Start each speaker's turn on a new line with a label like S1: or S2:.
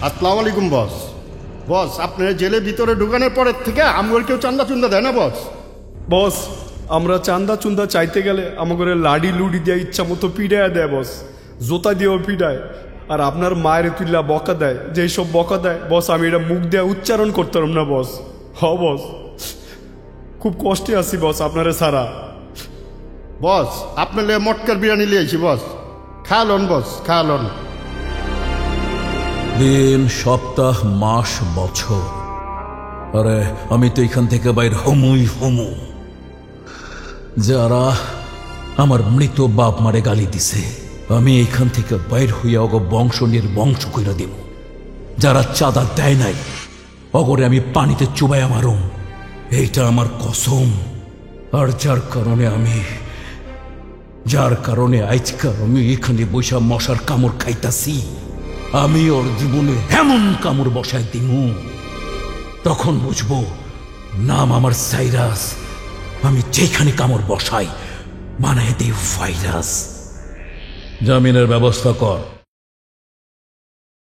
S1: আসসালামু আলাইকুম বস। বস আপনার জেলের ভিতরে ঢুকানোর পরের থেকে আমগর কেউ চান্দা চুন্দা দেয় না বস।
S2: বস আমরা চান্দা চুন্দা চাইতে গেলে আমাকে লাডি লুডি দিয়ে ইচ্ছা মতো পিড়ায় দেয় বস, জোতা দিয়েও পিড়ায়। আর আপনার মায়ের তুল্লা বকা দেয়, যেই সব বকা দেয় বস আমি এটা মুখ দিয়ে উচ্চারণ করতাম না বস। বস খুব কষ্টে আছি বস আপনারে সারা।
S1: বস আপনার লিয়ে মটকার বিরিয়ানি লিয়েছি বস, খালন বস খালন।
S3: দিন, সপ্তাহ, মাস, বছর, আরে আমি তো এখান থেকে বাইর হমুই হমু। যারা আমার মৃত বাপ মারে গালি দিছে আমি এখান থেকে বাইর হইয়া অগ বংশ নির্বংশ কইরা দেব। যারা চাঁদা দেয় নাই অগরে আমি পানিতে চুবাইয়া মারুম, এইটা আমার কসম। আর যার কারণে আজকাল আমি এখানে বৈশা মশার কামড় খাইতাছি, আমি ওর জীবনে এমন কামড় বসায় দিমু তখন বুঝবো নাম আমার সাইরাস। আমি যেখানে কামড় বসাই বানায় দিই ভাইরাস। জামিনের ব্যবস্থা কর।